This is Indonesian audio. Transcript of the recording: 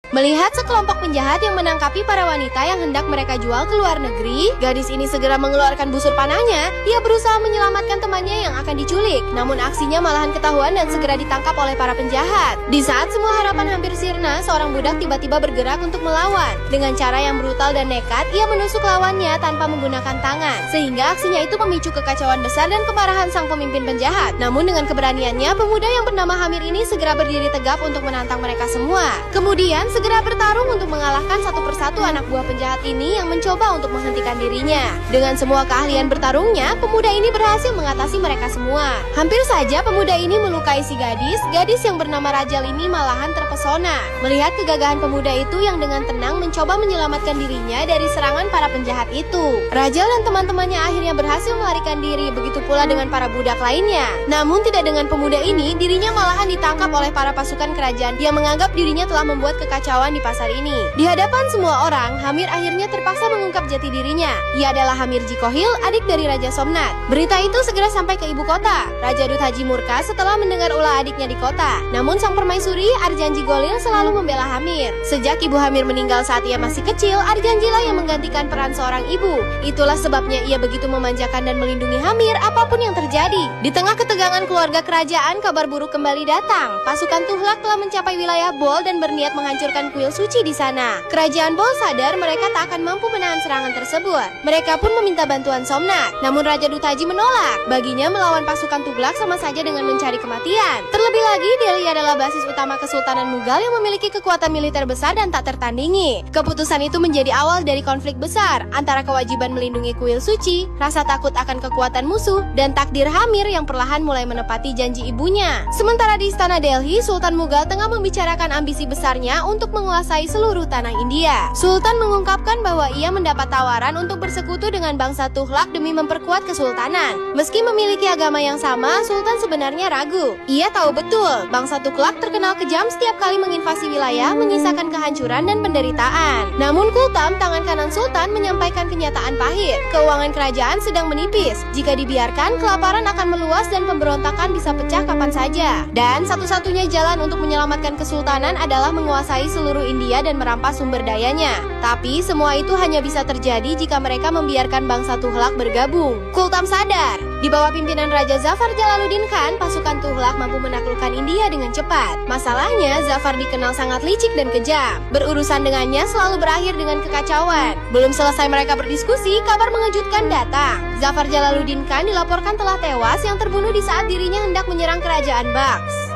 Melihat sekelompok penjahat yang menangkapi para wanita yang hendak mereka jual ke luar negeri, gadis ini segera mengeluarkan busur panahnya. Ia berusaha menyelamatkan temannya yang akan diculik, namun aksinya malahan ketahuan dan segera ditangkap oleh para penjahat. Di saat semua harapan hampir sirna, seorang budak tiba-tiba bergerak untuk melawan. Dengan cara yang brutal dan nekat, ia menusuk lawannya tanpa menggunakan tangan, sehingga aksinya itu memicu kekacauan besar dan kemarahan sang pemimpin penjahat. Namun dengan keberaniannya, pemuda yang bernama Hamir ini segera berdiri tegap untuk menantang mereka semua. Kemudian segera bertarung untuk mengalahkan satu persatu anak buah penjahat ini yang mencoba untuk menghentikan dirinya. Dengan semua keahlian bertarungnya, pemuda ini berhasil mengatasi mereka semua. Hampir saja pemuda ini melukai si gadis yang bernama Rajal ini malahan terpesona melihat kegagahan pemuda itu yang dengan tenang mencoba menyelamatkan dirinya dari serangan para penjahat itu. Rajal dan teman-temannya akhirnya berhasil melarikan diri, begitu pula dengan para budak lainnya. Namun tidak dengan pemuda ini, dirinya malahan ditangkap oleh para pasukan kerajaan yang menganggap dirinya telah membuat kekacauan di pasar ini. Di hadapan semua orang, Hamir akhirnya terpaksa mengungkap jati dirinya. Ia adalah Hamir Jikohil, adik dari Raja Somnat. Berita itu segera sampai ke ibu kota. Raja Dut Haji murka setelah mendengar ulah adiknya di kota. Namun sang permaisuri Arjanji Golil selalu membela Hamir. Sejak ibu Hamir meninggal saat ia masih kecil, Arjanjilah yang menggantikan peran seorang ibu. Itulah sebabnya ia begitu memanjakan dan melindungi Hamir apapun yang terjadi. Di tengah ketegangan keluarga kerajaan, kabar buruk kembali datang. Pasukan Tuhlak telah mencapai wilayah Bol dan berniat menghancurkan kuil suci di sana. Kerajaan Bol sadar mereka tak akan mampu menahan serangan tersebut. Mereka pun meminta bantuan Somnat. Namun Raja Dut Haji menolak. Baginya melawan pasukan Tuglak sama saja dengan mencari kematian. Terlebih lagi, Delhi adalah basis utama Kesultanan Mughal yang memiliki kekuatan militer besar dan tak tertandingi. Keputusan itu menjadi awal dari konflik besar antara kewajiban melindungi kuil suci, rasa takut akan kekuatan musuh, dan takdir Hamir yang perlahan mulai menepati janji ibunya. Sementara di istana Delhi, Sultan Mughal tengah membicarakan ambisi besarnya untuk menguasai seluruh tanah India. Sultan mengungkapkan bahwa ia mendapat tawaran untuk bersekutu dengan bangsa Tuhlak demi memperkuat kesultanan. Meski memiliki agama yang sama, Sultan sebenarnya ragu. Ia tahu betul, bangsa Tuhlak terkenal kejam setiap kali menginvasi wilayah, menyisakan kehancuran dan penderitaan. Namun Kultam, tangan kanan Sultan, menyampaikan kenyataan pahit. Keuangan kerajaan sedang menipis. Jika dibiarkan, kelaparan akan meluas dan pemberontakan bisa pecah kapan saja. Dan satu-satunya jalan untuk menyelamatkan kesultanan adalah menguasai seluruh India dan merampas sumber dayanya. Tapi semua itu hanya bisa terjadi jika mereka membiarkan bangsa Tuhlak bergabung. Kultam sadar, di bawah pimpinan Raja Zafar Jalaluddin Khan, pasukan Tuhlak mampu menaklukkan India dengan cepat. Masalahnya, Zafar dikenal sangat licik dan kejam. Berurusan dengannya selalu berakhir dengan kekacauan. Belum selesai mereka berdiskusi, kabar mengejutkan datang. Zafar Jalaluddin Khan dilaporkan telah tewas yang terbunuh di saat dirinya hendak menyerang kerajaan Baks.